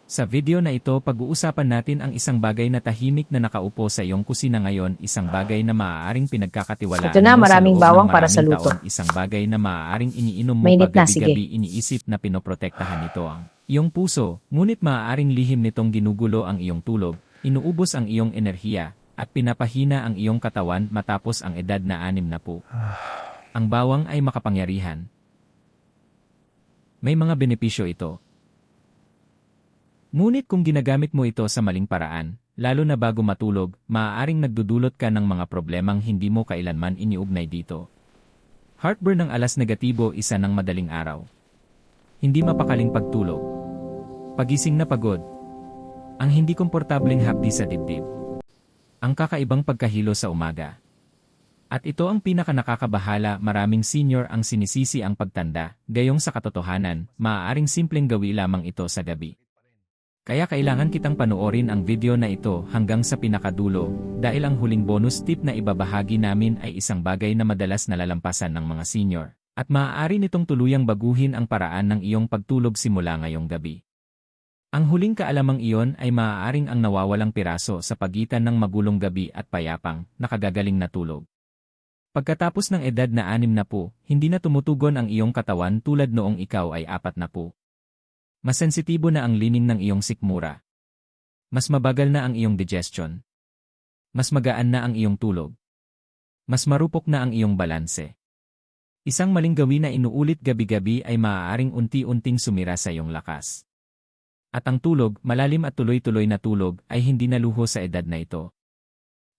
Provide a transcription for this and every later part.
Sa video na ito pag-uusapan natin ang isang bagay na tahimik na nakaupo sa iyong kusina ngayon, isang bagay na maaaring pinagkakatiwalaan Ito na, mo sa maraming loob ng bawang para sa maraming luto. taon, isang bagay na maaaring iniinom mo Mainit pa na, sige. gabi-gabi, iniisip na pinoprotektahan nito ang iyong puso, ngunit maaaring lihim nitong ginugulo ang iyong tulog, inuubos ang iyong enerhiya, at pinapahina ang iyong katawan matapos ang edad na 60. Ang bawang ay makapangyarihan. May mga benepisyo ito. Ngunit kung ginagamit mo ito sa maling paraan, lalo na bago matulog, maaaring nagdudulot ka ng mga problemang hindi mo kailanman iniugnay dito. Heartburn ng alas negatibo, isa ng madaling araw. Hindi mapakaling pagtulog. Pagising na pagod. Ang hindi komportableng hapdi sa dibdib. Ang kakaibang pagkahilo sa umaga. At ito ang pinakanakakabahala, maraming senior ang sinisisi ang pagtanda, gayong sa katotohanan, maaaring simpleng gawi lamang ito sa gabi. Kaya kailangan kitang panoorin ang video na ito hanggang sa pinakadulo, dahil ang huling bonus tip na ibabahagi namin ay isang bagay na madalas nalalampasan ng mga senior, at maaari nitong tuluyang baguhin ang paraan ng iyong pagtulog simula ngayong gabi. Ang huling kaalamang iyon ay maaaring ang nawawalang piraso sa pagitan ng magulong gabi at payapang, nakagagaling na tulog. Pagkatapos ng edad na 60, hindi na tumutugon ang iyong katawan tulad noong ikaw ay 40. Mas sensitibo na ang lining ng iyong sikmura. Mas mabagal na ang iyong digestion. Mas magaan na ang iyong tulog. Mas marupok na ang iyong balanse. Isang maling gawin na inuulit gabi-gabi ay maaaring unti-unting sumira sa iyong lakas. At ang tulog, malalim at tuloy-tuloy na tulog, ay hindi naluho sa edad na ito.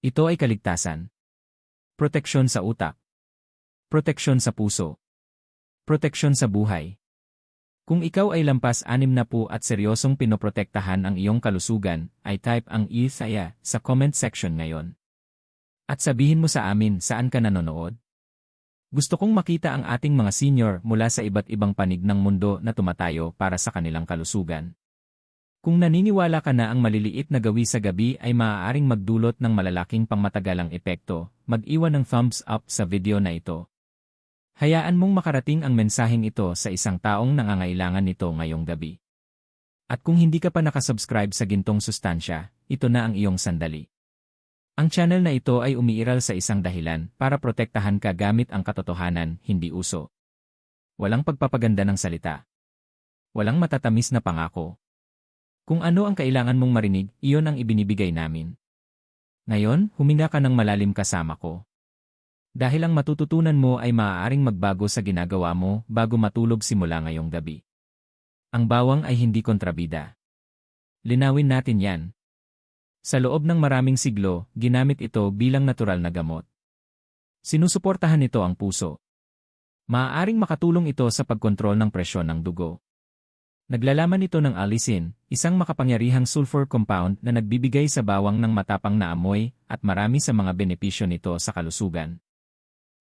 Ito ay kaligtasan. Proteksyon sa utak. Proteksyon sa puso. Proteksyon sa buhay. Kung ikaw ay lampas 60 at seryosong pinoprotektahan ang iyong kalusugan, ay type ang saya sa comment section ngayon. At sabihin mo sa amin saan ka nanonood. Gusto kong makita ang ating mga senior mula sa iba't ibang panig ng mundo na tumatayo para sa kanilang kalusugan. Kung naniniwala ka na ang maliliit na gawi sa gabi ay maaaring magdulot ng malalaking pangmatagalang epekto, mag-iwan ng thumbs up sa video na ito. Hayaan mong makarating ang mensaheng ito sa isang taong nangangailangan nito ngayong gabi. At kung hindi ka pa nakasubscribe sa gintong sustansya, ito na ang iyong sandali. Ang channel na ito ay umiiral sa isang dahilan para protektahan ka gamit ang katotohanan, hindi uso. Walang pagpapaganda ng salita. Walang matatamis na pangako. Kung ano ang kailangan mong marinig, iyon ang ibinibigay namin. Ngayon, huminga ka ng malalim kasama ko. Dahil ang matututunan mo ay maaaring magbago sa ginagawa mo bago matulog simula ngayong gabi. Ang bawang ay hindi kontrabida. Linawin natin yan. Sa loob ng maraming siglo, ginamit ito bilang natural na gamot. Sinusuportahan nito ang puso. Maaaring makatulong ito sa pagkontrol ng presyon ng dugo. Naglalaman ito ng allicin, isang makapangyarihang sulfur compound na nagbibigay sa bawang ng matapang na amoy at marami sa mga benepisyo nito sa kalusugan.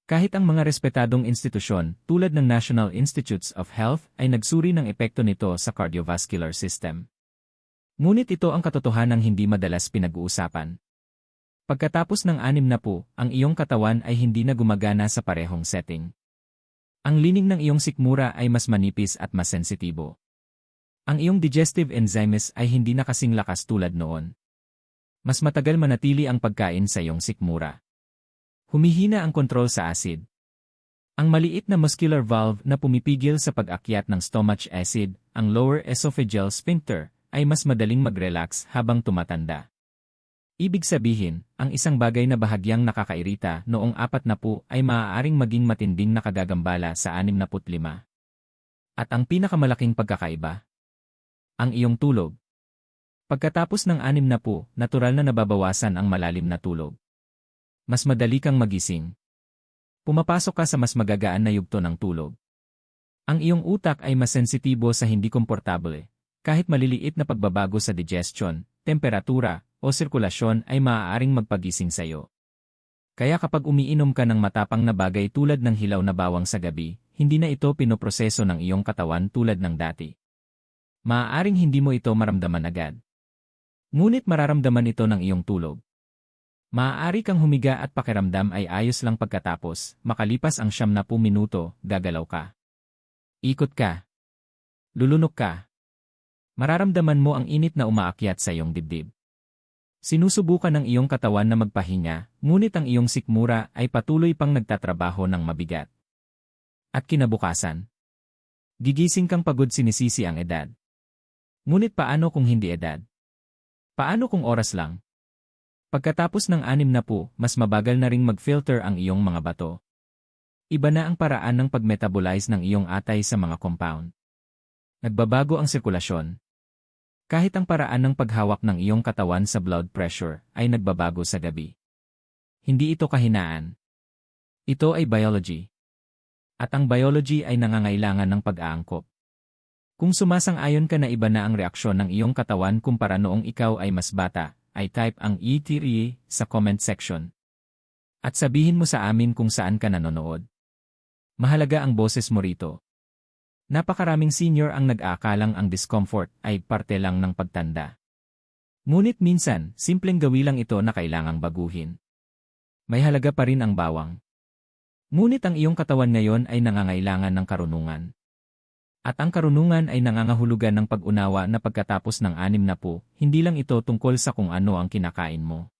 Kahit ang mga respetadong institusyon, tulad ng National Institutes of Health, ay nagsuri ng epekto nito sa cardiovascular system. Ngunit ito ang katotohanang hindi madalas pinag-uusapan. Pagkatapos ng 60, ang iyong katawan ay hindi na gumagana sa parehong setting. Ang lining ng iyong sikmura ay mas manipis at mas sensitibo. Ang iyong digestive enzymes ay hindi na kasing lakas tulad noon. Mas matagal manatili ang pagkain sa iyong sikmura. Humihina ang kontrol sa acid. Ang maliit na muscular valve na pumipigil sa pag-akyat ng stomach acid, ang lower esophageal sphincter, ay mas madaling mag-relax habang tumatanda. Ibig sabihin, ang isang bagay na bahagyang nakakairita noong 40 ay maaaring maging matinding nakagagambala sa 65. At ang pinakamalaking pagkakaiba? Ang iyong tulog. Pagkatapos ng 60, natural na nababawasan ang malalim na tulog. Mas madali kang magising. Pumapasok ka sa mas magagaan na yugto ng tulog. Ang iyong utak ay mas sensitibo sa hindi komportable. Kahit maliliit na pagbabago sa digestion, temperatura, o sirkulasyon ay maaaring magpagising sa iyo. Kaya kapag umiinom ka ng matapang na bagay tulad ng hilaw na bawang sa gabi, hindi na ito pinoproseso ng iyong katawan tulad ng dati. Maaaring hindi mo ito maramdaman agad. Ngunit mararamdaman ito ng iyong tulog. Maaari kang humiga at pakiramdam ay ayos lang pagkatapos, makalipas ang 90 minuto, gagalaw ka. Ikot ka. Lulunok ka. Mararamdaman mo ang init na umaakyat sa iyong dibdib. Sinusubukan ng iyong katawan na magpahinga, ngunit ang iyong sikmura ay patuloy pang nagtatrabaho ng mabigat. At kinabukasan, gigising kang pagod, sinisisi ang edad. Ngunit paano kung hindi edad? Paano kung oras lang? Pagkatapos ng 60, mas mabagal na ring mag-filter ang iyong mga bato. Iba na ang paraan ng pag-metabolize ng iyong atay sa mga compound. Nagbabago ang sirkulasyon. Kahit ang paraan ng paghawak ng iyong katawan sa blood pressure ay nagbabago sa gabi. Hindi ito kahinaan. Ito ay biology. At ang biology ay nangangailangan ng pag-aangkop. Kung sumasang-ayon ka na iba na ang reaksyon ng iyong katawan kumpara noong ikaw ay mas bata, ay type ang E3 sa comment section. At sabihin mo sa amin kung saan ka nanonood. Mahalaga ang boses mo rito. Napakaraming senior ang nag-aakalang ang discomfort ay parte lang ng pagtanda. Ngunit minsan, simpleng gawi lang ito na kailangang baguhin. May halaga pa rin ang bawang. Ngunit ang iyong katawan ngayon ay nangangailangan ng karunungan. At ang karunungan ay nangangahulugan ng pag-unawa na pagkatapos ng 60, hindi lang ito tungkol sa kung ano ang kinakain mo,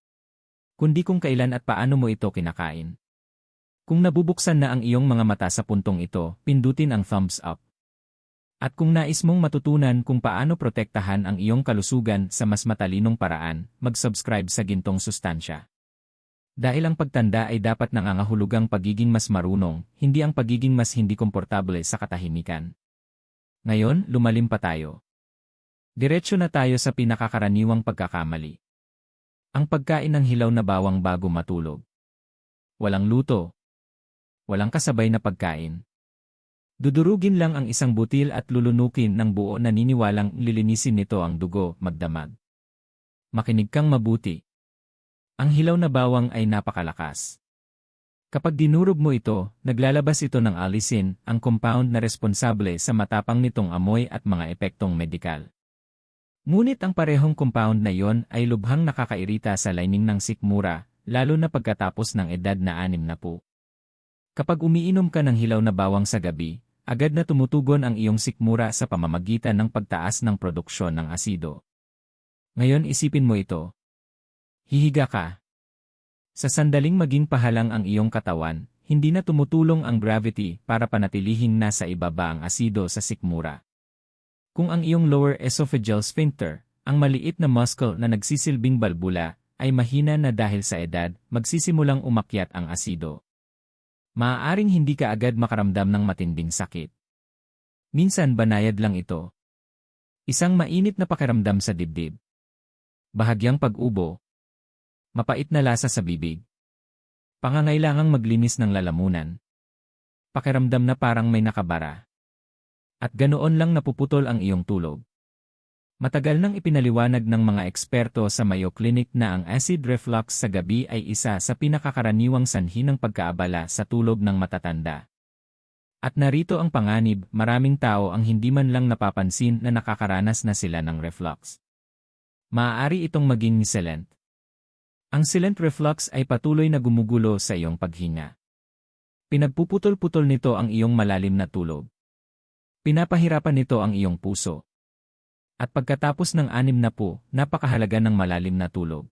kundi kung kailan at paano mo ito kinakain. Kung nabubuksan na ang iyong mga mata sa puntong ito, pindutin ang thumbs up. At kung nais mong matutunan kung paano protektahan ang iyong kalusugan sa mas matalinong paraan, mag-subscribe sa Gintong Sustansya. Dahil ang pagtanda ay dapat nangangahulugang pagiging mas marunong, hindi ang pagiging mas hindi komportable sa katahimikan. Ngayon, lumalim pa tayo. Diretso na tayo sa pinakakaraniwang pagkakamali. Ang pagkain ng hilaw na bawang bago matulog. Walang luto. Walang kasabay na pagkain. Dudurugin lang ang isang butil at lulunukin ng buo, naniniwalang lilinisin nito ang dugo, magdamag. Makinig kang mabuti. Ang hilaw na bawang ay napakalakas. Kapag dinurog mo ito, naglalabas ito ng alisin, ang compound na responsable sa matapang nitong amoy at mga epektong medikal. Ngunit ang parehong compound na iyon ay lubhang nakakairita sa lining ng sikmura, lalo na pagkatapos ng edad na 60. Kapag umiinom ka ng hilaw na bawang sa gabi, agad na tumutugon ang iyong sikmura sa pamamagitan ng pagtaas ng produksyon ng asido. Ngayon isipin mo ito. Hihiga ka. Sa sandaling maging pahalang ang iyong katawan, hindi na tumutulong ang gravity para panatilihing nasa ibaba ang asido sa sikmura. Kung ang iyong lower esophageal sphincter, ang maliit na muscle na nagsisilbing balbula, ay mahina na dahil sa edad, magsisimulang umakyat ang asido. Maaaring hindi ka agad makaramdam ng matinding sakit. Minsan banayad lang ito. Isang mainit na pakiramdam sa dibdib. Bahagyang pag-ubo. Mapait na lasa sa bibig. Pangangailangang maglinis ng lalamunan. Pakiramdam na parang may nakabara. At ganoon lang napuputol ang iyong tulog. Matagal nang ipinaliwanag ng mga eksperto sa Mayo Clinic na ang acid reflux sa gabi ay isa sa pinakakaraniwang sanhi ng pagkaabala sa tulog ng matatanda. At narito ang panganib, maraming tao ang hindi man lang napapansin na nakakaranas na sila ng reflux. Maaari itong maging silent. Ang silent reflux ay patuloy na gumugulo sa iyong paghinga. Pinagpuputol-putol nito ang iyong malalim na tulog. Pinapahirapan nito ang iyong puso. At pagkatapos ng 60, napakahalaga ng malalim na tulog.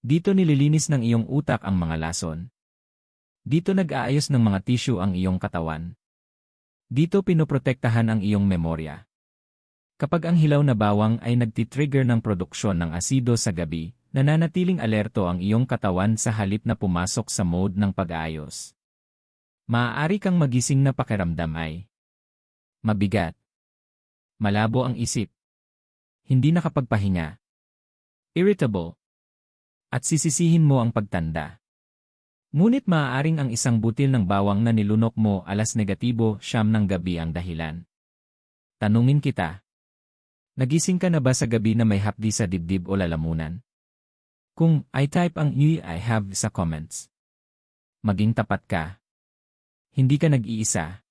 Dito nililinis ng iyong utak ang mga lason. Dito nag-aayos ng mga tissue ang iyong katawan. Dito pinoprotektahan ang iyong memorya. Kapag ang hilaw na bawang ay nagtitrigger ng produksyon ng asido sa gabi, nananatiling alerto ang iyong katawan sa halip na pumasok sa mode ng pag-aayos. Maaari kang magising na pakiramdam ay mabigat. Malabo ang isip. Hindi nakapagpahinga. Irritable. At sisisihin mo ang pagtanda. Ngunit maaaring ang isang butil ng bawang na nilunok mo alas negatibo 9 ng gabi ang dahilan. Tanungin kita. Nagising ka na ba sa gabi na may hapdi sa dibdib o lalamunan? Kung I type ang I have sa comments. Maging tapat ka. Hindi ka nag-iisa.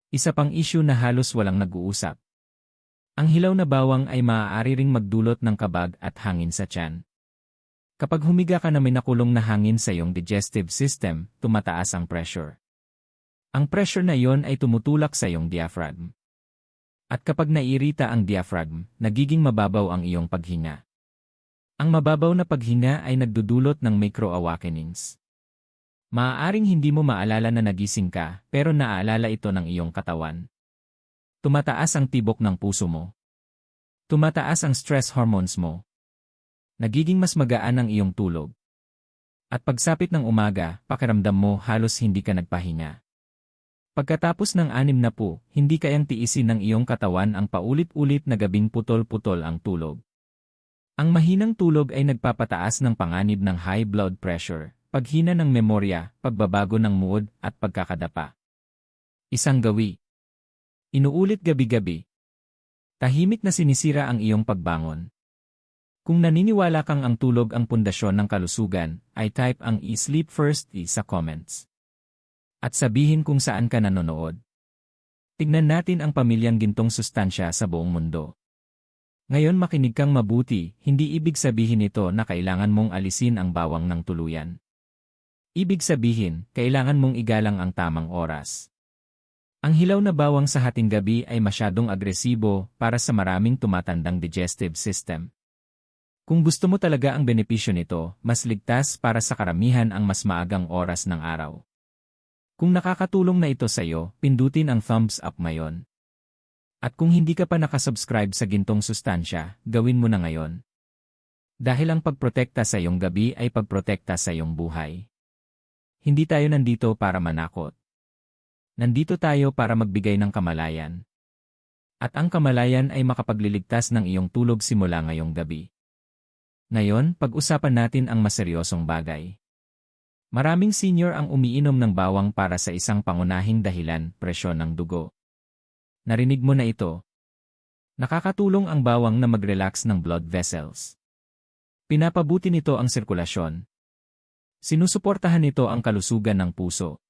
Isa pang issue na halos walang nag-uusap. Ang hilaw na bawang ay maaari ring magdulot ng kabag at hangin sa tiyan. Kapag humiga ka na may nakulong na hangin sa iyong digestive system, tumataas ang pressure. Ang pressure na iyon ay tumutulak sa iyong diaphragm. At kapag naiirita ang diaphragm, nagiging mababaw ang iyong paghinga. Ang mababaw na paghinga ay nagdudulot ng micro-awakenings. Maaaring hindi mo maalala na nagising ka, pero naaalala ito ng iyong katawan. Tumataas ang tibok ng puso mo. Tumataas ang stress hormones mo. Nagiging mas magaan ang iyong tulog. At pagsapit ng umaga, pakiramdam mo halos hindi ka nagpahinga. Pagkatapos ng 60, hindi kayang tiisin ng iyong katawan ang paulit-ulit na gabing putol-putol ang tulog. Ang mahinang tulog ay nagpapataas ng panganib ng high blood pressure, paghina ng memorya, pagbabago ng mood, at pagkakadapa. Isang gawi. Inuulit gabi-gabi. Tahimik na sinisira ang iyong pagbangon. Kung naniniwala kang ang tulog ang pundasyon ng kalusugan, ay type ang "sleep first" sa comments. At sabihin kung saan ka nanonood. Tignan natin ang pamilyang gintong sustansya sa buong mundo. Ngayon makinig kang mabuti, hindi ibig sabihin ito na kailangan mong alisin ang bawang ng tuluyan. Ibig sabihin, kailangan mong igalang ang tamang oras. Ang hilaw na bawang sa hating gabi ay masyadong agresibo para sa maraming tumatandang digestive system. Kung gusto mo talaga ang benepisyo nito, mas ligtas para sa karamihan ang mas maagang oras ng araw. Kung nakakatulong na ito sa iyo, pindutin ang thumbs up ngayon. At kung hindi ka pa nakasubscribe sa gintong sustansya, gawin mo na ngayon. Dahil ang pagprotekta sa iyong gabi ay pagprotekta sa iyong buhay. Hindi tayo nandito para manakot. Nandito tayo para magbigay ng kamalayan. At ang kamalayan ay makapagliligtas ng iyong tulog simula ngayong gabi. Ngayon, pag-usapan natin ang maseryosong bagay. Maraming senior ang umiinom ng bawang para sa isang pangunahing dahilan, presyon ng dugo. Narinig mo na ito. Nakakatulong ang bawang na mag-relax ng blood vessels. Pinapabuti nito ang sirkulasyon. Sinusuportahan nito ang kalusugan ng puso.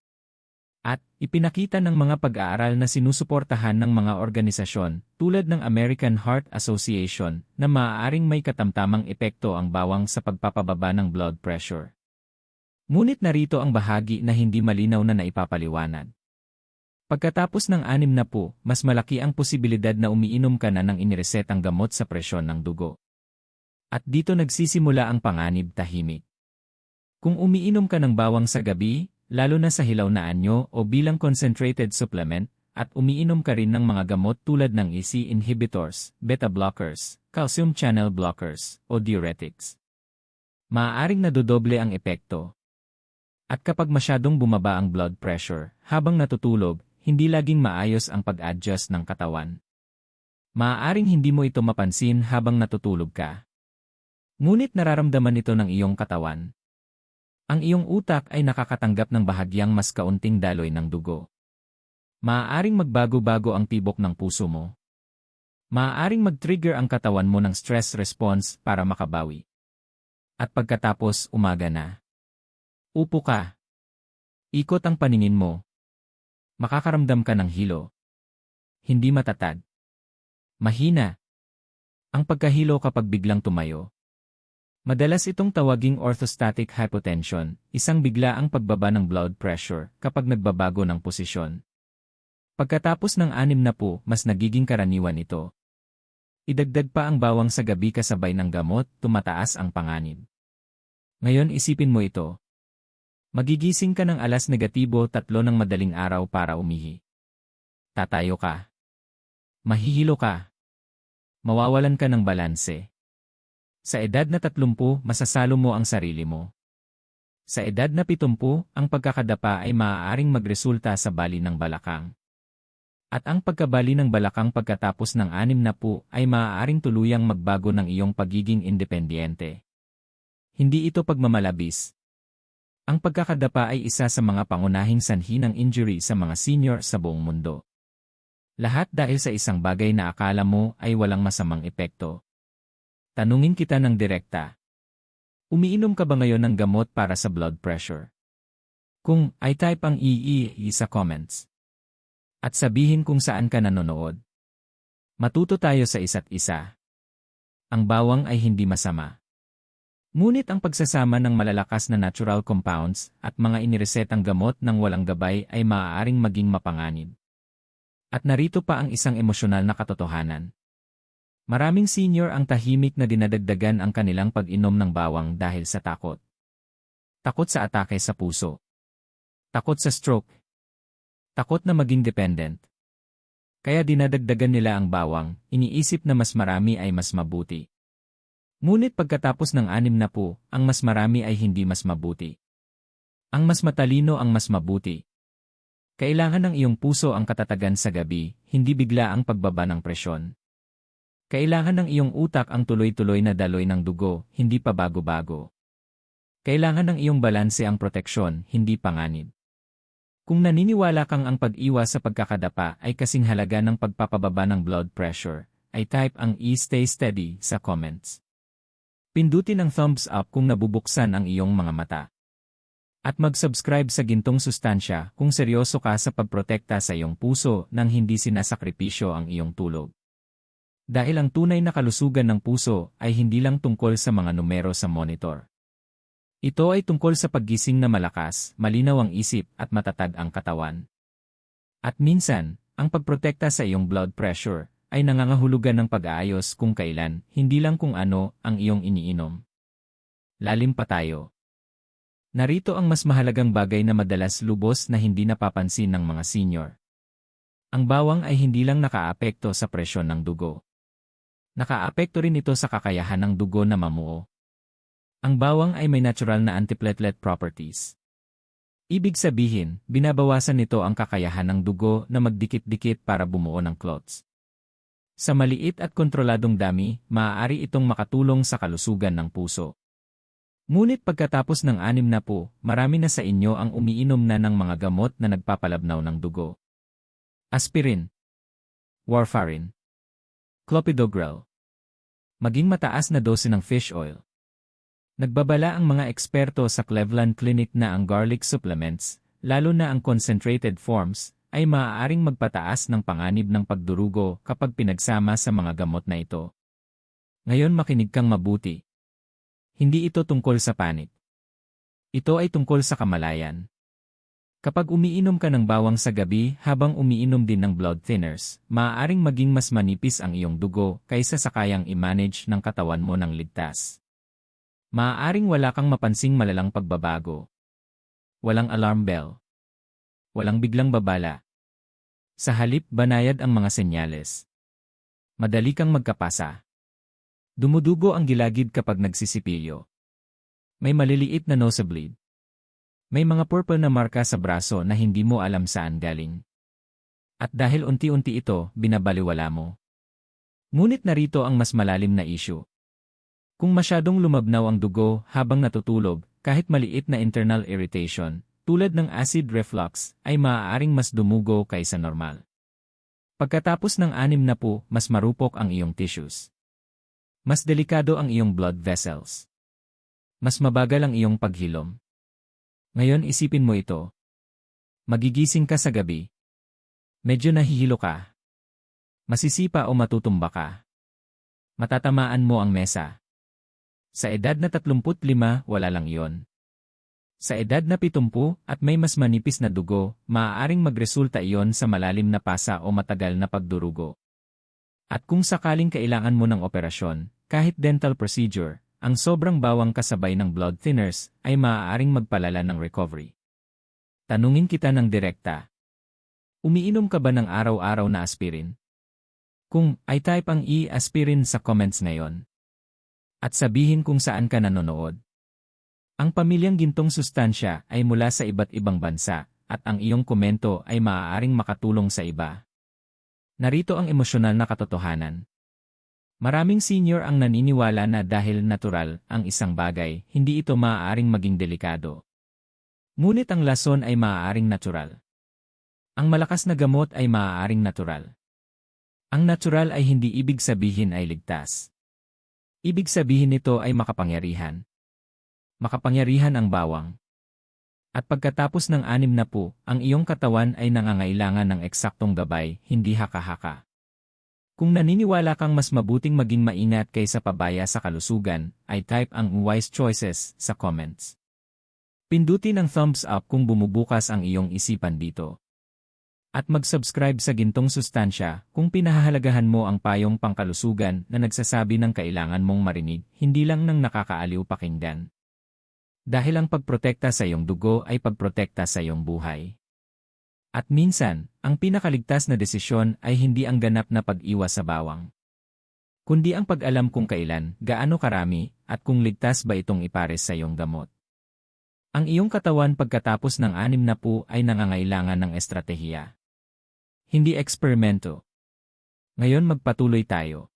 At, ipinakita ng mga pag-aaral na sinusuportahan ng mga organisasyon, tulad ng American Heart Association, na maaaring may katamtamang epekto ang bawang sa pagpapababa ng blood pressure. Ngunit narito ang bahagi na hindi malinaw na naipapaliwanag. Pagkatapos ng 60, mas malaki ang posibilidad na umiinom ka na ng iniresetang gamot sa presyon ng dugo. At dito nagsisimula ang panganib tahimik. Kung umiinom ka ng bawang sa gabi, lalo na sa hilaw na anyo o bilang concentrated supplement, at umiinom ka rin ng mga gamot tulad ng ACE inhibitors, beta blockers, calcium channel blockers, o diuretics, maaaring nadodoble ang epekto. At kapag masyadong bumaba ang blood pressure, habang natutulog, hindi laging maayos ang pag-adjust ng katawan. Maaaring hindi mo ito mapansin habang natutulog ka. Ngunit nararamdaman ito ng iyong katawan. Ang iyong utak ay nakakatanggap ng bahagyang mas kaunting daloy ng dugo. Maaaring magbago-bago ang tibok ng puso mo. Maaaring mag-trigger ang katawan mo ng stress response para makabawi. At pagkatapos, umaga na. Upo ka. Ikot ang paningin mo. Makakaramdam ka ng hilo. Hindi matatag. Mahina. Ang pagkahilo kapag biglang tumayo. Madalas itong tawaging orthostatic hypotension, isang biglaang pagbaba ng blood pressure kapag nagbabago ng posisyon. Pagkatapos ng 60, mas nagiging karaniwan ito. Idagdag pa ang bawang sa gabi kasabay ng gamot, tumataas ang panganib. Ngayon isipin mo ito. Magigising ka ng 3:00 ng madaling araw para umihi. Tatayo ka. Mahihilo ka. Mawawalan ka ng balanse. Sa edad na 30, masasalo mo ang sarili mo. Sa edad na 70, ang pagkakadapa ay maaaring magresulta sa bali ng balakang. At ang pagkabali ng balakang pagkatapos ng 60 ay maaaring tuluyang magbago ng iyong pagiging independyente. Hindi ito pagmamalabis. Ang pagkakadapa ay isa sa mga pangunahing sanhi ng injury sa mga senior sa buong mundo. Lahat dahil sa isang bagay na akala mo ay walang masamang epekto. Tanungin kita ng direkta. Umiinom ka ba ngayon ng gamot para sa blood pressure? Kung ay type ang EE sa comments. At sabihin kung saan ka nanonood. Matuto tayo sa isa't isa. Ang bawang ay hindi masama. Ngunit ang pagsasama ng malalakas na natural compounds at mga iniresetang gamot ng walang gabay ay maaaring maging mapanganib. At narito pa ang isang emosyonal na katotohanan. Maraming senior ang tahimik na dinadagdagan ang kanilang pag-inom ng bawang dahil sa takot. Takot sa atake sa puso. Takot sa stroke. Takot na maging dependent. Kaya dinadagdagan nila ang bawang, iniisip na mas marami ay mas mabuti. Ngunit pagkatapos ng 60, ang mas marami ay hindi mas mabuti. Ang mas matalino ang mas mabuti. Kailangan ng iyong puso ang katatagan sa gabi, hindi bigla ang pagbaba ng presyon. Kailangan ng iyong utak ang tuloy-tuloy na daloy ng dugo, hindi pa bago-bago. Kailangan ng iyong balanse ang proteksyon, hindi panganib. Kung naniniwala kang ang pag-iwas sa pagkakadapa ay kasing halaga ng pagpapababa ng blood pressure, ay type ang stay steady sa comments. Pindutin ang thumbs up kung nabubuksan ang iyong mga mata. At mag-subscribe sa Gintong Sustansya kung seryoso ka sa pagprotekta sa iyong puso nang hindi sinasakripisyo ang iyong tulog. Dahil ang tunay na kalusugan ng puso ay hindi lang tungkol sa mga numero sa monitor. Ito ay tungkol sa paggising na malakas, malinaw ang isip at matatag ang katawan. At minsan, ang pagprotekta sa iyong blood pressure ay nangangahulugan ng pag-aayos kung kailan, hindi lang kung ano, ang iyong iniinom. Lalim pa tayo. Narito ang mas mahalagang bagay na madalas lubos na hindi napapansin ng mga senior. Ang bawang ay hindi lang nakaapekto sa presyon ng dugo. Nakaapekto rin ito sa kakayahan ng dugo na mamuo. Ang bawang ay may natural na antiplatelet properties. Ibig sabihin, binabawasan nito ang kakayahan ng dugo na magdikit-dikit para bumuo ng clots. Sa maliit at kontroladong dami, maaari itong makatulong sa kalusugan ng puso. Ngunit pagkatapos ng 60, marami na sa inyo ang umiinom na ng mga gamot na nagpapalabnaw ng dugo. Aspirin, warfarin, clopidogrel, maging mataas na dose ng fish oil. Nagbabala ang mga eksperto sa Cleveland Clinic na ang garlic supplements, lalo na ang concentrated forms, ay maaaring magpataas ng panganib ng pagdurugo kapag pinagsama sa mga gamot na ito. Ngayon makinig kang mabuti. Hindi ito tungkol sa panik. Ito ay tungkol sa kamalayan. Kapag umiinom ka ng bawang sa gabi habang umiinom din ng blood thinners, maaaring maging mas manipis ang iyong dugo kaysa sa kayang i-manage ng katawan mo ng ligtas. Maaaring wala kang mapansing malalang pagbabago. Walang alarm bell. Walang biglang babala. Sa halip, banayad ang mga senyales. Madali kang magkapasa. Dumudugo ang gilagid kapag nagsisipilyo. May maliliit na nosebleed. May mga purple na marka sa braso na hindi mo alam saan galing. At dahil unti-unti ito, binabaliwala mo. Ngunit narito ang mas malalim na issue. Kung masyadong lumabnaw ang dugo habang natutulog, kahit maliit na internal irritation, tulad ng acid reflux, ay maaaring mas dumugo kaysa normal. Pagkatapos ng 60, mas marupok ang iyong tissues. Mas delikado ang iyong blood vessels. Mas mabagal ang iyong paghilom. Ngayon isipin mo ito. Magigising ka sa gabi. Medyo nahihilo ka. Masisipa o matutumba ka. Matatamaan mo ang mesa. Sa edad na 35, wala lang iyon. Sa edad na 70 at may mas manipis na dugo, maaaring magresulta iyon sa malalim na pasa o matagal na pagdurugo. At kung sakaling kailangan mo ng operasyon, kahit dental procedure, ang sobrang bawang kasabay ng blood thinners ay maaaring magpalala ng recovery. Tanungin kita ng direkta. Umiinom ka ba ng araw-araw na aspirin? Kung ay type ang aspirin sa comments ngayon. At sabihin kung saan ka nanonood. Ang pamilyang Gintong Sustansya ay mula sa iba't ibang bansa, at ang iyong komento ay maaaring makatulong sa iba. Narito ang emosyonal na katotohanan. Maraming senior ang naniniwala na dahil natural ang isang bagay, hindi ito maaaring maging delikado. Ngunit ang lason ay maaaring natural. Ang malakas na gamot ay maaaring natural. Ang natural ay hindi ibig sabihin ay ligtas. Ibig sabihin nito ay makapangyarihan. Makapangyarihan ang bawang. At pagkatapos ng 60, ang iyong katawan ay nangangailangan ng eksaktong gabay, hindi haka-haka. Kung naniniwala kang mas mabuting maging maingat kaysa pabaya sa kalusugan, ay type ang wise choices sa comments. Pindutin ang thumbs up kung bumubukas ang iyong isipan dito. At mag-subscribe sa Gintong Sustansya kung pinahahalagahan mo ang payong pangkalusugan na nagsasabi ng kailangan mong marinig, hindi lang ng nakakaaliw pakinggan. Dahil ang pagprotekta sa iyong dugo ay pagprotekta sa iyong buhay. At minsan, ang pinakaligtas na desisyon ay hindi ang ganap na pag-iwas sa bawang, kundi ang pag-alam kung kailan, gaano karami, at kung ligtas ba itong ipares sa iyong gamot. Ang iyong katawan pagkatapos ng 60 ay nangangailangan ng estratehiya. Hindi eksperimento. Ngayon magpatuloy tayo.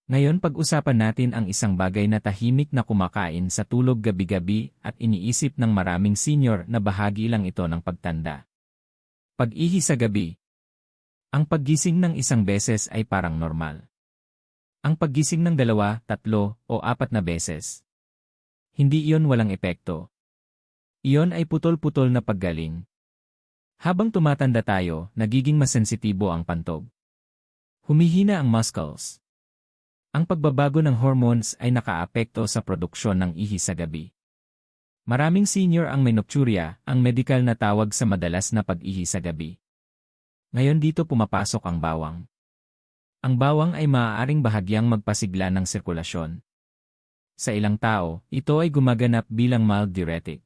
Ngayon pag-usapan natin ang isang bagay na tahimik na kumakain sa tulog gabi-gabi at iniisip ng maraming senior na bahagi lang ito ng pagtanda. Pag-ihi sa gabi. Ang paggising ng isang beses ay parang normal. Ang paggising ng 2, 3, o 4 na beses, hindi iyon walang epekto. Iyon ay putol-putol na paggaling. Habang tumatanda tayo, nagiging mas sensitibo ang pantog. Humihina ang muscles. Ang pagbabago ng hormones ay nakaapekto sa produksyon ng ihi sa gabi. Maraming senior ang may nocturia, ang medikal na tawag sa madalas na pag-ihi sa gabi. Ngayon dito pumapasok ang bawang. Ang bawang ay maaaring bahagyang magpasigla ng sirkulasyon. Sa ilang tao, ito ay gumaganap bilang mild diuretic.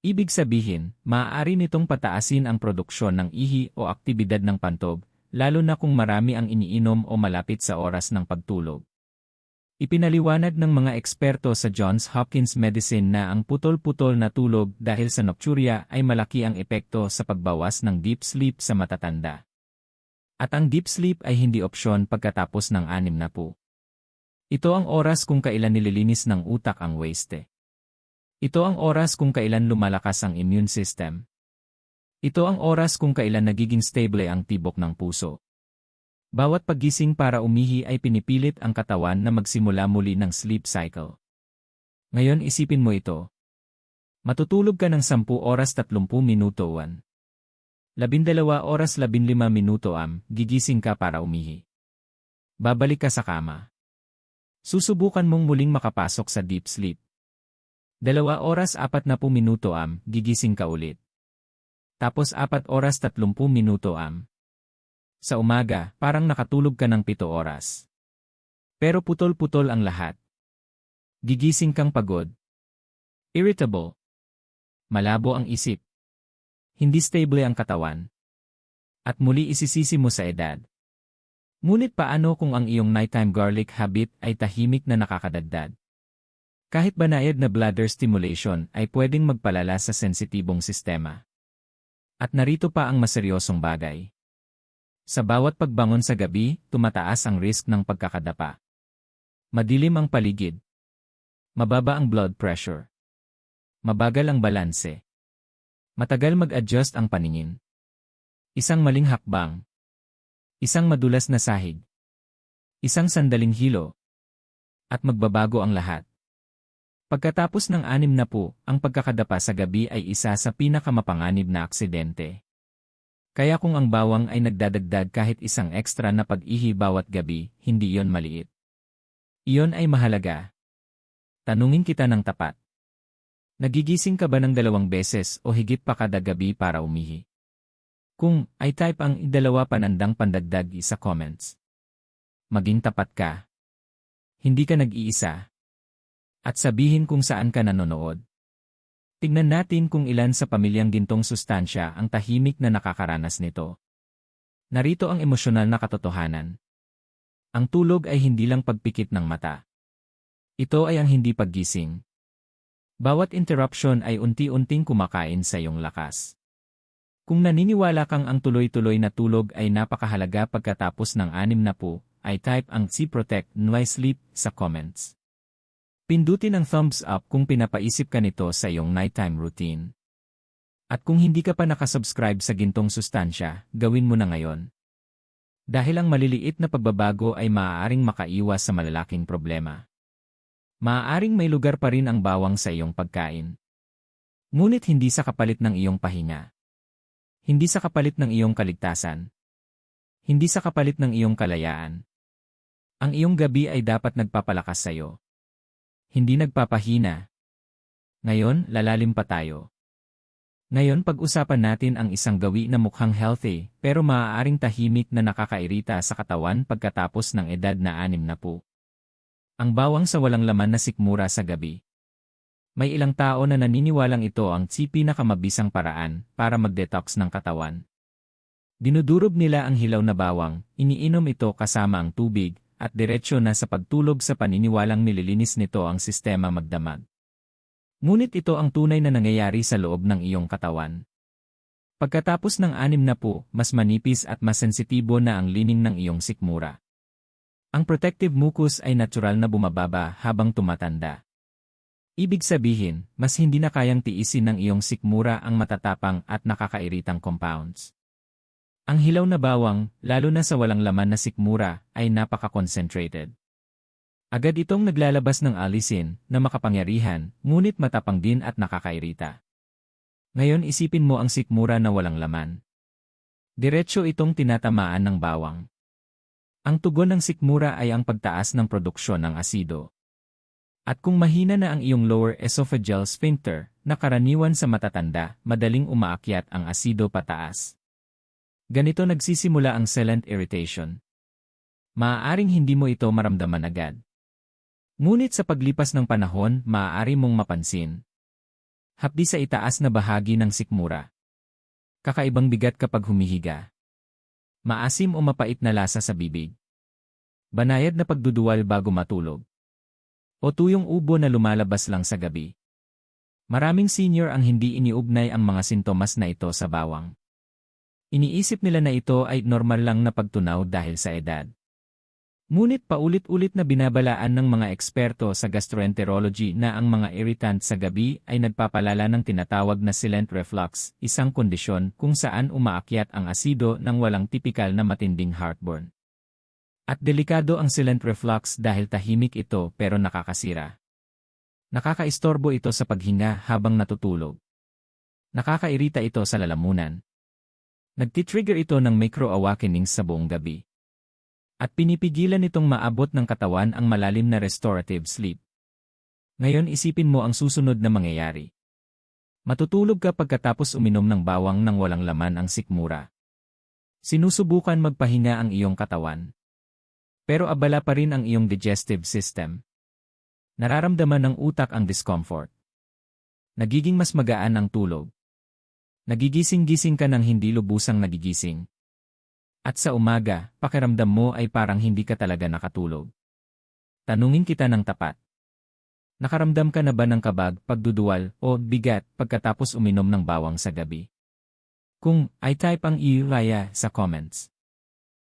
Ibig sabihin, maaari nitong pataasin ang produksyon ng ihi o aktibidad ng pantog, lalo na kung marami ang iniinom o malapit sa oras ng pagtulog. Ipinaliwanag ng mga eksperto sa Johns Hopkins Medicine na ang putol-putol na tulog dahil sa nocturia ay malaki ang epekto sa pagbawas ng deep sleep sa matatanda. At ang deep sleep ay hindi opsyon pagkatapos ng 60. Ito ang oras kung kailan nililinis ng utak ang waste. Ito ang oras kung kailan lumalakas ang immune system. Ito ang oras kung kailan nagiging stable ang tibok ng puso. Bawat paggising para umihi ay pinipilit ang katawan na magsimula muli ng sleep cycle. Ngayon isipin mo ito. Matutulog ka ng 10 oras 30 minuto 1. 12 oras 15 minuto gigising ka para umihi. Babalik ka sa kama. Susubukan mong muling makapasok sa deep sleep. 2 oras 40 minuto gigising ka ulit. Tapos 4 oras 30 minuto Sa umaga, parang nakatulog ka ng 7 oras. Pero putol-putol ang lahat. Gigising kang pagod. Irritable. Malabo ang isip. Hindi stable ang katawan. At muli isisisi mo sa edad. Ngunit paano kung ang iyong nighttime garlic habit ay tahimik na nakakadagdag? Kahit banayad na bladder stimulation ay pwedeng magpalala sa sensitibong sistema. At narito pa ang maseryosong bagay. Sa bawat pagbangon sa gabi, tumataas ang risk ng pagkakadapa. Madilim ang paligid. Mababa ang blood pressure. Mabagal ang balanse. Matagal mag-adjust ang paningin. Isang maling hakbang. Isang madulas na sahig. Isang sandaling hilo. At magbabago ang lahat. Pagkatapos ng 60, ang pagkakadapa sa gabi ay isa sa pinakamapanganib na aksidente. Kaya kung ang bawang ay nagdadagdag kahit isang ekstra na pag-ihi bawat gabi, hindi iyon maliit. Iyon ay mahalaga. Tanungin kita ng tapat. Nagigising ka ba ng 2 beses o higit pa kada gabi para umihi? Kung ay type ang 2 panandang pandagdag sa comments. Maging tapat ka. Hindi ka nag-iisa. At sabihin kung saan ka nanonood. Tignan natin kung ilan sa pamilyang Gintong Sustansya ang tahimik na nakakaranas nito. Narito ang emosyonal na katotohanan. Ang tulog ay hindi lang pagpikit ng mata. Ito ay ang hindi paggising. Bawat interruption ay unti-unting kumakain sa iyong lakas. Kung naniniwala kang ang tuloy-tuloy na tulog ay napakahalaga pagkatapos ng 60, ay type ang C-Protect NY Sleep sa comments. Pindutin ang thumbs up kung pinapaisip ka nito sa iyong nighttime routine. At kung hindi ka pa nakasubscribe sa Gintong Sustansya, gawin mo na ngayon. Dahil ang maliliit na pagbabago ay maaaring makaiwas sa malalaking problema. Maaaring may lugar pa rin ang bawang sa iyong pagkain. Ngunit hindi sa kapalit ng iyong pahinga. Hindi sa kapalit ng iyong kaligtasan. Hindi sa kapalit ng iyong kalayaan. Ang iyong gabi ay dapat nagpapalakas sa iyo. Hindi nagpapahina. Ngayon, lalalim pa tayo. Ngayon pag-usapan natin ang isang gawi na mukhang healthy pero maaaring tahimik na nakakairita sa katawan pagkatapos ng edad na 60. Ang bawang sa walang laman na sikmura sa gabi. May ilang tao na naniniwalang ito ang pinakamabisang paraan para mag-detox ng katawan. Dinudurog nila ang hilaw na bawang, iniinom ito kasama ang tubig, at diretsyo na sa pagtulog sa paniniwalang nililinis nito ang sistema magdamag. Ngunit ito ang tunay na nangyayari sa loob ng iyong katawan. Pagkatapos ng 60, mas manipis at mas sensitibo na ang lining ng iyong sikmura. Ang protective mucus ay natural na bumababa habang tumatanda. Ibig sabihin, mas hindi na kayang tiisin ng iyong sikmura ang matatapang at nakakairitang compounds. Ang hilaw na bawang, lalo na sa walang laman na sikmura, ay napaka-concentrated. Agad itong naglalabas ng alisin na makapangyarihan, ngunit matapang din at nakakairita. Ngayon isipin mo ang sikmura na walang laman. Diretsyo itong tinatamaan ng bawang. Ang tugon ng sikmura ay ang pagtaas ng produksyon ng asido. At kung mahina na ang iyong lower esophageal sphincter, na karaniwan sa matatanda, madaling umaakyat ang asido pataas. Ganito nagsisimula ang silent irritation. Maaaring hindi mo ito maramdaman agad. Ngunit sa paglipas ng panahon, maaari mong mapansin. Hapdi sa itaas na bahagi ng sikmura. Kakaibang bigat kapag humihiga. Maasim o mapait na lasa sa bibig. Banayad na pagduduwal bago matulog. O tuyong ubo na lumalabas lang sa gabi. Maraming senior ang hindi iniugnay ang mga sintomas na ito sa bawang. Iniisip nila na ito ay normal lang na pagtunaw dahil sa edad. Ngunit paulit-ulit na binabalaan ng mga eksperto sa gastroenterology na ang mga irritant sa gabi ay nagpapalala ng tinatawag na silent reflux, isang kondisyon kung saan umaakyat ang asido ng walang tipikal na matinding heartburn. At delikado ang silent reflux dahil tahimik ito pero nakakasira. Nakakaistorbo ito sa paghinga habang natutulog. Nakakairita ito sa lalamunan. Nagtitrigger ito ng micro-awakenings sa buong gabi. At pinipigilan itong maabot ng katawan ang malalim na restorative sleep. Ngayon isipin mo ang susunod na mangyayari. Matutulog ka pagkatapos uminom ng bawang ng walang laman ang sikmura. Sinusubukan magpahinga ang iyong katawan. Pero abala pa rin ang iyong digestive system. Nararamdaman ng utak ang discomfort. Nagiging mas magaan ang tulog. Nagigising-gising ka ng hindi lubusang nagigising. At sa umaga, pakiramdam mo ay parang hindi ka talaga nakatulog. Tanungin kita ng tapat. Nakaramdam ka na ba ng kabag, pagduduwal, o bigat pagkatapos uminom ng bawang sa gabi? Kung ay type ang i-raya sa comments.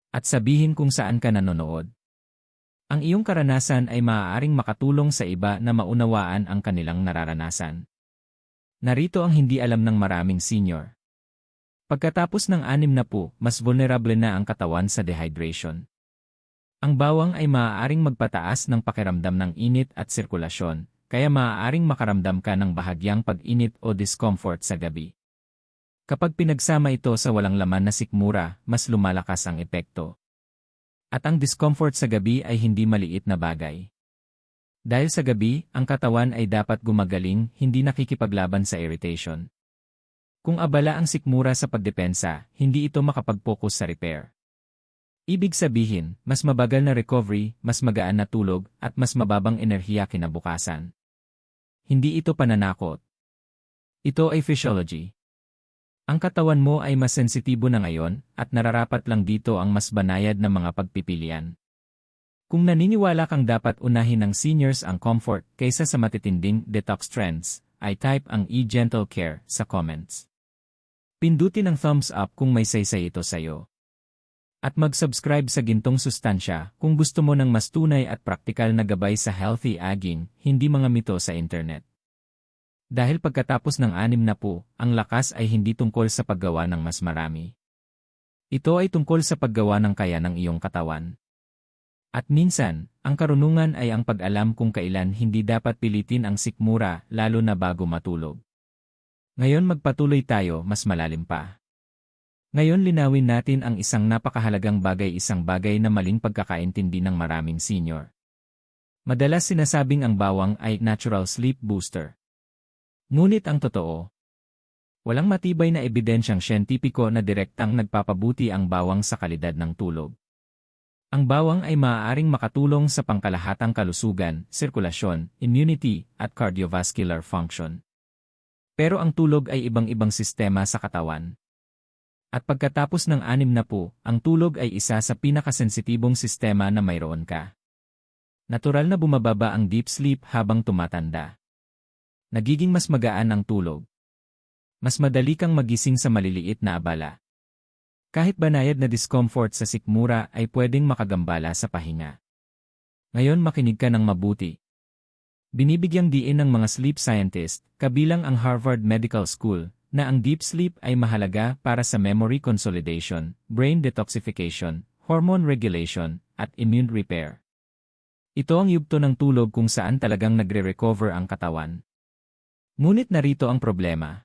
At sabihin kung saan ka nanonood. Ang iyong karanasan ay maaaring makatulong sa iba na maunawaan ang kanilang nararanasan. Narito ang hindi alam ng maraming senior. Pagkatapos ng 60, mas vulnerable na ang katawan sa dehydration. Ang bawang ay maaaring magpataas ng pakiramdam ng init at sirkulasyon, kaya maaaring makaramdam ka ng bahagyang pag-init o discomfort sa gabi. Kapag pinagsama ito sa walang laman na sikmura, mas lumalakas ang epekto. At ang discomfort sa gabi ay hindi maliit na bagay. Dahil sa gabi, ang katawan ay dapat gumagaling, hindi nakikipaglaban sa irritation. Kung abala ang sikmura sa pagdepensa, hindi ito makapag-focus sa repair. Ibig sabihin, mas mabagal na recovery, mas magaan na tulog, at mas mababang enerhiya kinabukasan. Hindi ito pananakot. Ito ay physiology. Ang katawan mo ay mas sensitibo na ngayon, at nararapat lang dito ang mas banayad na mga pagpipilian. Kung naniniwala kang dapat unahin ng seniors ang comfort kaysa sa matitinding detox trends, ay type ang e-gentle care sa comments. Pindutin ang thumbs up kung may saysay ito sa'yo. At mag-subscribe sa Gintong Sustansya kung gusto mo ng mas tunay at praktikal na gabay sa healthy aging, hindi mga mito sa internet. Dahil pagkatapos ng 60, ang lakas ay hindi tungkol sa paggawa ng mas marami. Ito ay tungkol sa paggawa ng kaya ng iyong katawan. At minsan, ang karunungan ay ang pag-alam kung kailan hindi dapat pilitin ang sikmura lalo na bago matulog. Ngayon magpatuloy tayo mas malalim pa. Ngayon linawin natin ang isang napakahalagang bagay, isang bagay na maling pagkakaintindi ng maraming senior. Madalas sinasabing ang bawang ay natural sleep booster. Ngunit ang totoo, Walang matibay na ebidensyang siyentipiko na direktang nagpapabuti ang bawang sa kalidad ng tulog. Ang bawang ay maaaring makatulong sa pangkalahatang kalusugan, sirkulasyon, immunity, at cardiovascular function. Pero ang tulog ay ibang-ibang sistema sa katawan. At pagkatapos ng 60, ang tulog ay isa sa pinakasensitibong sistema na mayroon ka. Natural na bumababa ang deep sleep habang tumatanda. Nagiging mas magaan ang tulog. Mas madali kang magising sa maliliit na abala. Kahit banayad na discomfort sa sikmura ay pwedeng makagambala sa pahinga. Ngayon makinig ka ng mabuti. Binibigyang diin ng mga sleep scientist, kabilang ang Harvard Medical School, na ang deep sleep ay mahalaga para sa memory consolidation, brain detoxification, hormone regulation, at immune repair. Ito ang yugto ng tulog kung saan talagang nagre-recover ang katawan. Ngunit narito ang problema.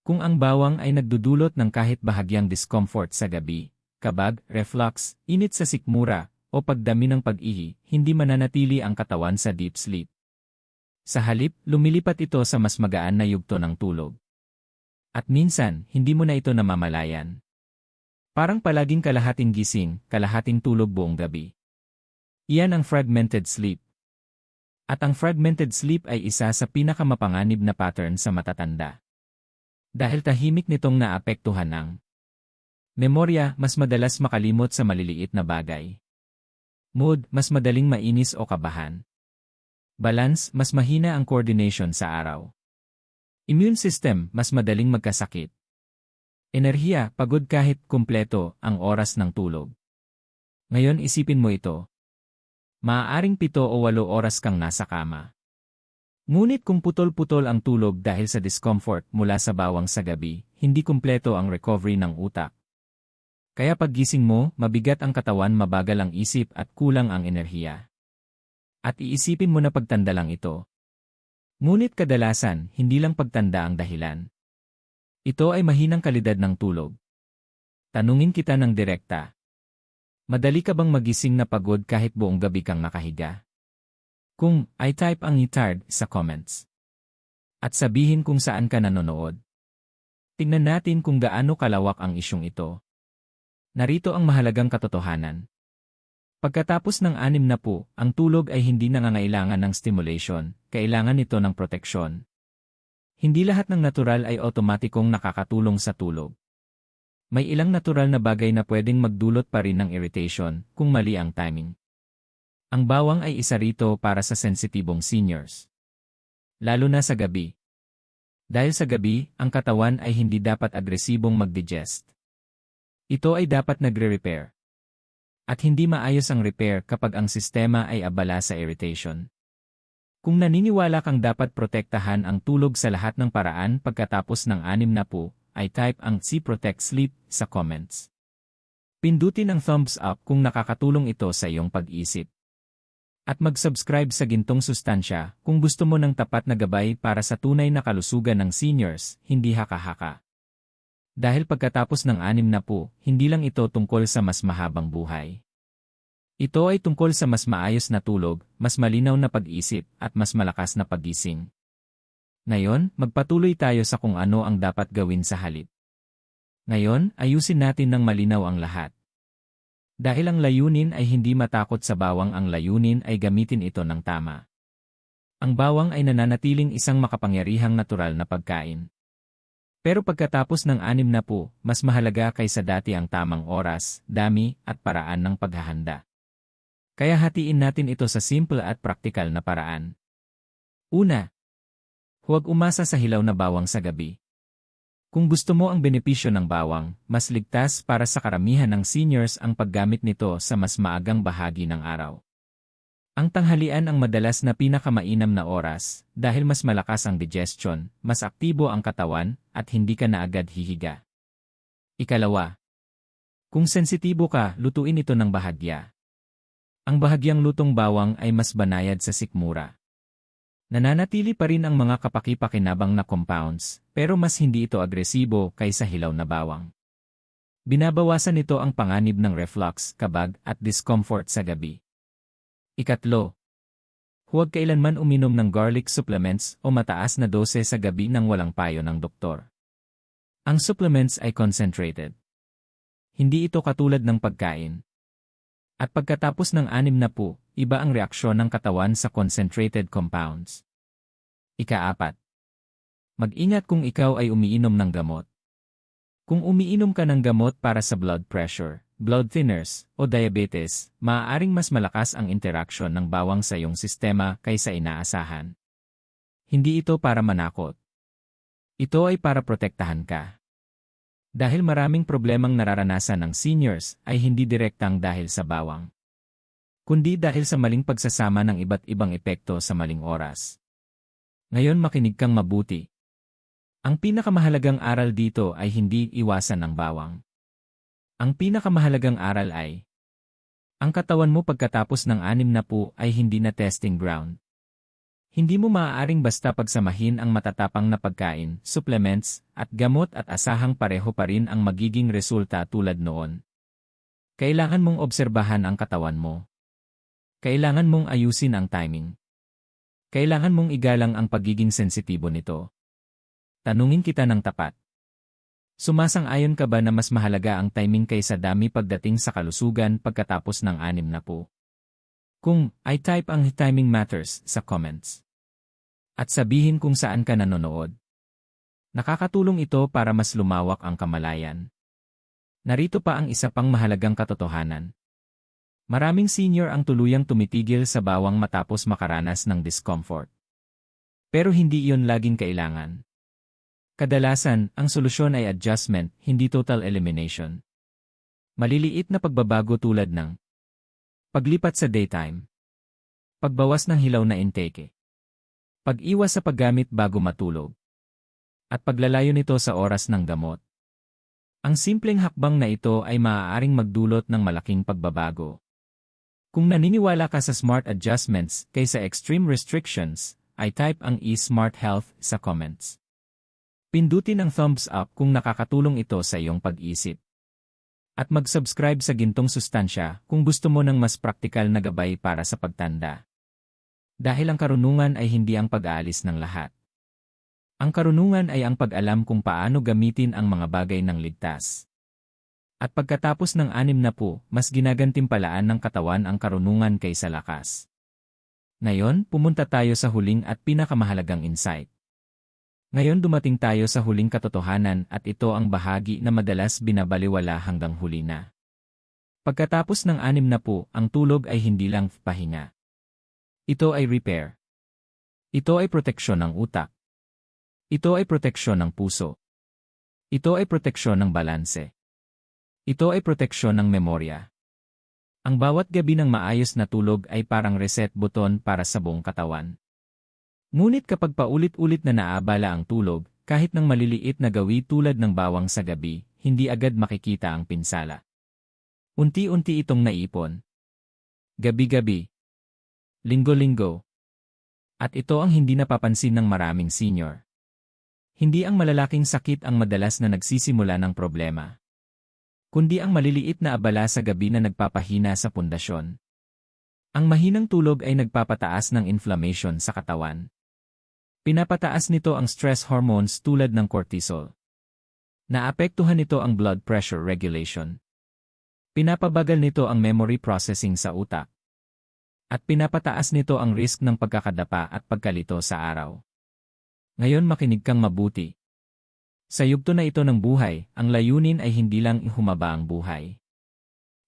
Kung ang bawang ay nagdudulot ng kahit bahagyang discomfort sa gabi, kabag, reflux, init sa sikmura, o pagdami ng pag-ihi, hindi mananatili ang katawan sa deep sleep. Sa halip, lumilipat ito sa mas magaan na yugto ng tulog. At minsan, hindi mo na ito namamalayan. Parang palaging kalahating gising, kalahating tulog buong gabi. Iyan ang fragmented sleep. At ang fragmented sleep ay isa sa pinakamapanganib na pattern sa matatanda. Dahil tahimik nitong naapektuhan ang memorya, mas madalas makalimot sa maliliit na bagay. Mood, mas madaling mainis o kabahan. Balance, mas mahina ang coordination sa araw. Immune system, mas madaling magkasakit. Enerhiya, pagod kahit kumpleto ang oras ng tulog. Ngayon isipin mo ito. Maaaring 7 o 8 oras kang nasa kama. Ngunit kung putol-putol ang tulog dahil sa discomfort mula sa bawang sa gabi, hindi kumpleto ang recovery ng utak. Kaya paggising mo, mabigat ang katawan, mabagal ang isip at kulang ang enerhiya. At iisipin mo na pagtanda lang ito. Ngunit kadalasan, hindi lang pagtanda ang dahilan. Ito ay mahinang kalidad ng tulog. Tanungin kita ng direkta. Madali ka bang magising na pagod kahit buong gabi kang nakahiga? Kung i-type ang tired sa comments. At sabihin kung saan ka nanonood. Tingnan natin kung gaano kalawak ang isyong ito. Narito ang mahalagang katotohanan. Pagkatapos ng 60, ang tulog ay hindi nangangailangan ng stimulation, kailangan nito ng proteksyon. Hindi lahat ng natural ay otomatikong nakakatulong sa tulog. May ilang natural na bagay na pwedeng magdulot pa rin ng irritation kung mali ang timing. Ang bawang ay isa rito para sa sensitibong seniors. Lalo na sa gabi. Dahil sa gabi, ang katawan ay hindi dapat agresibong mag-digest. Ito ay dapat nagre-repair. At hindi maayos ang repair kapag ang sistema ay abala sa irritation. Kung naniniwala kang dapat protektahan ang tulog sa lahat ng paraan pagkatapos ng 60, ay type ang C-Protect Sleep sa comments. Pindutin ang thumbs up kung nakakatulong ito sa iyong pag-isip. At mag-subscribe sa Gintong Sustansya kung gusto mo ng tapat na gabay para sa tunay na kalusugan ng seniors, hindi haka-haka. Dahil pagkatapos ng 60, hindi lang ito tungkol sa mas mahabang buhay. Ito ay tungkol sa mas maayos na tulog, mas malinaw na pag-isip, at mas malakas na paggising. Ngayon, magpatuloy tayo sa kung ano ang dapat gawin sa halip. Ngayon, ayusin natin ng malinaw ang lahat. Dahil ang layunin ay hindi matakot sa bawang, ang layunin ay gamitin ito ng tama. Ang bawang ay nananatiling isang makapangyarihang natural na pagkain. Pero pagkatapos ng 60, mas mahalaga kaysa dati ang tamang oras, dami, at paraan ng paghahanda. Kaya hatiin natin ito sa simple at praktikal na paraan. Una, huwag umasa sa hilaw na bawang sa gabi. Kung gusto mo ang benepisyo ng bawang, mas ligtas para sa karamihan ng seniors ang paggamit nito sa mas maagang bahagi ng araw. Ang tanghalian ang madalas na pinakamainam na oras dahil mas malakas ang digestion, mas aktibo ang katawan, at hindi ka na agad hihiga. Ikalawa, kung sensitibo ka, lutuin ito ng bahagya. Ang bahagyang lutong bawang ay mas banayad sa sikmura. Nananatili pa rin ang mga kapaki-pakinabang na compounds, pero mas hindi ito agresibo kaysa hilaw na bawang. Binabawasan nito ang panganib ng reflux, kabag, at discomfort sa gabi. Ikatlo, huwag kailanman uminom ng garlic supplements o mataas na dose sa gabi nang walang payo ng doktor. Ang supplements ay concentrated. Hindi ito katulad ng pagkain. At pagkatapos ng 60, iba ang reaksyon ng katawan sa concentrated compounds. Ika-4. Mag-ingat kung ikaw ay umiinom ng gamot. Kung umiinom ka ng gamot para sa blood pressure, blood thinners, o diabetes, maaaring mas malakas ang interaksyon ng bawang sa iyong sistema kaysa inaasahan. Hindi ito para manakot. Ito ay para protektahan ka. Dahil maraming problemang nararanasan ng seniors ay hindi direktang dahil sa bawang, kundi dahil sa maling pagsasama ng iba't ibang epekto sa maling oras. Ngayon makinig kang mabuti. Ang pinakamahalagang aral dito ay hindi iwasan ng bawang. Ang pinakamahalagang aral ay, ang katawan mo pagkatapos ng 60 ay hindi na testing ground. Hindi mo maaaring basta pagsamahin ang matatapang na pagkain, supplements, at gamot at asahang pareho pa rin ang magiging resulta tulad noon. Kailangan mong obserbahan ang katawan mo. Kailangan mong ayusin ang timing. Kailangan mong igalang ang pagiging sensitibo nito. Tanungin kita ng tapat. Sumasang-ayon ka ba na mas mahalaga ang timing kaysa dami pagdating sa kalusugan pagkatapos ng 60? Kung I type ang timing matters sa comments. At sabihin kung saan ka nanonood. Nakakatulong ito para mas lumawak ang kamalayan. Narito pa ang isa pang mahalagang katotohanan. Maraming senior ang tuluyang tumitigil sa bawang matapos makaranas ng discomfort. Pero hindi iyon laging kailangan. Kadalasan, ang solusyon ay adjustment, hindi total elimination. Maliliit na pagbabago tulad ng paglipat sa daytime, pagbawas ng hilaw na intake, pag-iwas sa paggamit bago matulog, at paglalayo nito sa oras ng gamot. Ang simpleng hakbang na ito ay maaaring magdulot ng malaking pagbabago. Kung naniniwala ka sa smart adjustments kaysa extreme restrictions, ay type ang e-smart health sa comments. Pindutin ang thumbs up kung nakakatulong ito sa iyong pag-isip. At mag-subscribe sa Gintong Sustansya kung gusto mo ng mas praktikal na gabay para sa pagtanda. Dahil ang karunungan ay hindi ang pag-aalis ng lahat. Ang karunungan ay ang pag-alam kung paano gamitin ang mga bagay ng ligtas. At pagkatapos ng 60, mas ginagantimpalaan ng katawan ang karunungan kaysa lakas. Ngayon, pumunta tayo sa huling at pinakamahalagang insight. Ngayon dumating tayo sa huling katotohanan at ito ang bahagi na madalas binabaliwala hanggang huli na. Pagkatapos ng 60, ang tulog ay hindi lang pahinga. Ito ay repair. Ito ay proteksyon ng utak. Ito ay proteksyon ng puso. Ito ay proteksyon ng balanse. Ito ay proteksyon ng memorya. Ang bawat gabi ng maayos na tulog ay parang reset button para sa buong katawan. Ngunit kapag paulit-ulit na naabala ang tulog, kahit ng maliliit na gawi tulad ng bawang sa gabi, hindi agad makikita ang pinsala. Unti-unti itong naipon. Gabi-gabi. Linggo-linggo. At ito ang hindi napapansin ng maraming senior. Hindi ang malalaking sakit ang madalas na nagsisimula ng problema, kundi ang maliliit na abala sa gabi na nagpapahina sa pundasyon. Ang mahinang tulog ay nagpapataas ng inflammation sa katawan. Pinapataas nito ang stress hormones tulad ng cortisol. Naapektuhan nito ang blood pressure regulation. Pinapabagal nito ang memory processing sa utak. At pinapataas nito ang risk ng pagkakadapa at pagkalito sa araw. Ngayon makinig kang mabuti. Sa yugto na ito ng buhay, ang layunin ay hindi lang ihumaba ang buhay.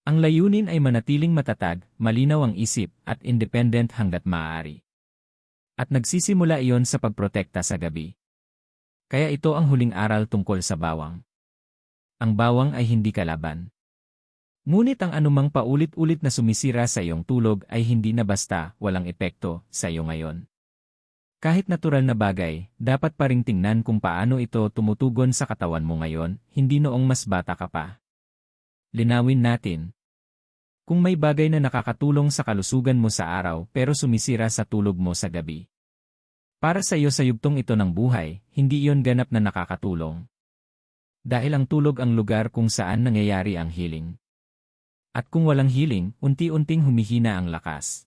Ang layunin ay manatiling matatag, malinaw ang isip, at independent hanggat maaari. At nagsisimula iyon sa pagprotekta sa gabi. Kaya ito ang huling aral tungkol sa bawang. Ang bawang ay hindi kalaban. Ngunit ang anumang paulit-ulit na sumisira sa iyong tulog ay hindi na basta walang epekto sa iyo ngayon. Kahit natural na bagay, dapat pa ring tingnan kung paano ito tumutugon sa katawan mo ngayon, hindi noong mas bata ka pa. Linawin natin. Kung may bagay na nakakatulong sa kalusugan mo sa araw pero sumisira sa tulog mo sa gabi. Para sa iyo sa yugtong ito ng buhay, hindi iyon ganap na nakakatulong. Dahil ang tulog ang lugar kung saan nangyayari ang healing. At kung walang healing, unti-unting humihina ang lakas.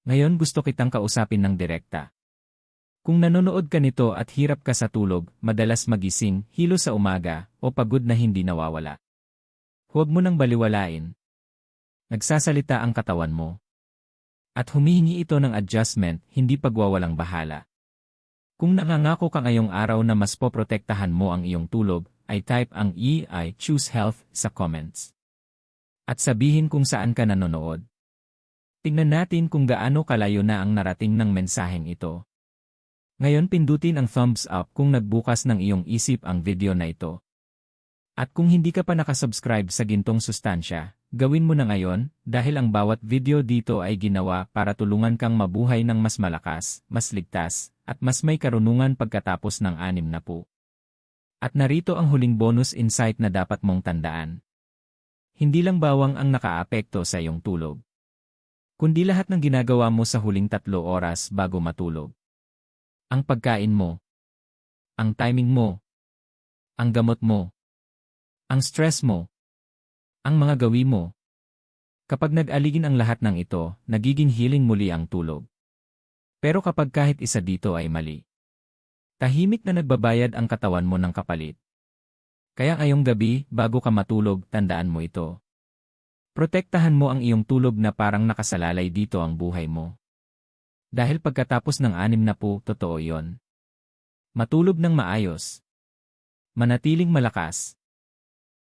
Ngayon gusto kitang kausapin ng direkta. Kung nanonood ka nito at hirap ka sa tulog, madalas magising, hilo sa umaga, o pagod na hindi nawawala. Huwag mo nang baliwalain. Nagsasalita ang katawan mo. At humihingi ito ng adjustment, hindi pagwawalang bahala. Kung nangangako ka ngayong araw na mas poprotektahan mo ang iyong tulog, ay type ang I choose health sa comments. At sabihin kung saan ka nanonood. Tingnan natin kung gaano kalayo na ang narating ng mensaheng ito. Ngayon pindutin ang thumbs up kung nagbukas ng iyong isip ang video na ito. At kung hindi ka pa nakasubscribe sa Gintong Sustansya, gawin mo na ngayon dahil ang bawat video dito ay ginawa para tulungan kang mabuhay ng mas malakas, mas ligtas, at mas may karunungan pagkatapos ng 60. At narito ang huling bonus insight na dapat mong tandaan. Hindi lang bawang ang nakaapekto sa iyong tulog, kundi lahat ng ginagawa mo sa huling 3 oras bago matulog. Ang pagkain mo, ang timing mo, ang gamot mo, ang stress mo, ang mga gawi mo. Kapag nag-aligin ang lahat ng ito, nagiging healing muli ang tulog. Pero kapag kahit isa dito ay mali, tahimik na nagbabayad ang katawan mo ng kapalit. Kaya ngayong gabi, bago ka matulog, tandaan mo ito. Protektahan mo ang iyong tulog na parang nakasalalay dito ang buhay mo. Dahil pagkatapos ng 60, totoo yon. Matulog ng maayos. Manatiling malakas.